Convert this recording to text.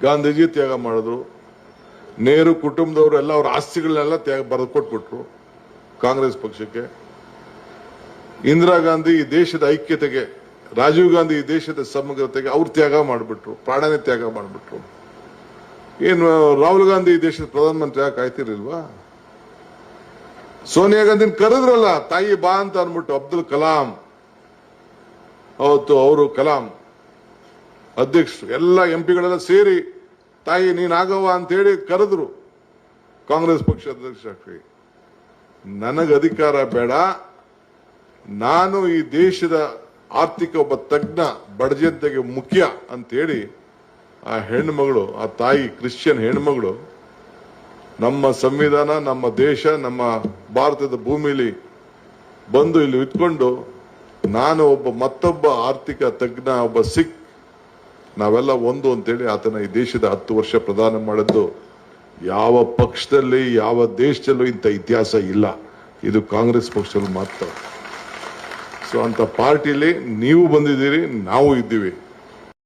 ಗಾಂಧೀಜಿ ತ್ಯಾಗ ಮಾಡಿದ್ರು, ನೆಹರು ಕುಟುಂಬದವರು ಎಲ್ಲ ಅವ್ರ ಆಸ್ತಿಗಳನ್ನೆಲ್ಲ ತ್ಯಾಗ ಬರೆದು ಕೊಟ್ಬಿಟ್ರು ಕಾಂಗ್ರೆಸ್ ಪಕ್ಷಕ್ಕೆ. ಇಂದಿರಾ ಗಾಂಧಿ ಈ ದೇಶದ ಐಕ್ಯತೆಗೆ, ರಾಜೀವ್ ಗಾಂಧಿ ಈ ದೇಶದ ಸಮಗ್ರತೆಗೆ ಅವ್ರು ತ್ಯಾಗ ಮಾಡಿಬಿಟ್ರು, ಪ್ರಾಣನೇ ತ್ಯಾಗ ಮಾಡಿಬಿಟ್ರು. ಏನು ರಾಹುಲ್ ಗಾಂಧಿ ಈ ದೇಶದ ಪ್ರಧಾನಮಂತ್ರಿ ಯಾಕೆ ಆಯ್ತಿರ್ಲಿಲ್ವಾ? ಸೋನಿಯಾ ಗಾಂಧಿನ ಕರೆದ್ರಲ್ಲ, ತಾಯಿ ಬಾ ಅಂತ ಅನ್ಬಿಟ್ಟು. ಅಬ್ದುಲ್ ಕಲಾಂ ಅವತ್ತು ಅವರು ಕಲಾಂ ಅಧ್ಯಕ್ಷರು ಎಲ್ಲ ಎಂಪಿಗಳೆಲ್ಲ ಸೇರಿ ತಾಯಿ ನೀನಾಗವ ಅಂತೇಳಿ ಕರೆದ್ರು ಕಾಂಗ್ರೆಸ್ ಪಕ್ಷ ಅಧ್ಯಕ್ಷರಾಗಿ. ನನಗೆ ಅಧಿಕಾರ ಬೇಡ, ನಾನು ಈ ದೇಶದ ಆರ್ಥಿಕ ಒಬ್ಬ ತಜ್ಞ ಬಡಜನತೆಗೆ ಮುಖ್ಯ ಅಂತೇಳಿ ಆ ಹೆಣ್ಮಗಳು, ಆ ತಾಯಿ ಕ್ರಿಶ್ಚಿಯನ್ ಹೆಣ್ಮಗಳು ನಮ್ಮ ಸಂವಿಧಾನ, ನಮ್ಮ ದೇಶ, ನಮ್ಮ ಭಾರತದ ಭೂಮಿಲಿ ಬಂದು ಇಲ್ಲಿ ಇಟ್ಕೊಂಡು, ನಾನು ಒಬ್ಬ ಮತ್ತೊಬ್ಬ ಆರ್ಥಿಕ ತಜ್ಞ, ಒಬ್ಬ ಸಿಖ್, ನಾವೆಲ್ಲ ಒಂದು ಅಂತೇಳಿ ಆತನ ಈ ದೇಶದ 10 ವರ್ಷ ಪ್ರಧಾನ ಮಾಡಿದ್ದು ಯಾವ ಪಕ್ಷದಲ್ಲಿ, ಯಾವ ದೇಶದಲ್ಲೂ ಇಂಥ ಇತಿಹಾಸ ಇಲ್ಲ. ಇದು ಕಾಂಗ್ರೆಸ್ ಪಕ್ಷದಲ್ಲಿ ಮಾತ್ರ. ಸೊ ಅಂತ ಪಾರ್ಟಿಲಿ ನೀವು ಬಂದಿದ್ದೀರಿ, ನಾವು ಇದ್ದೀವಿ.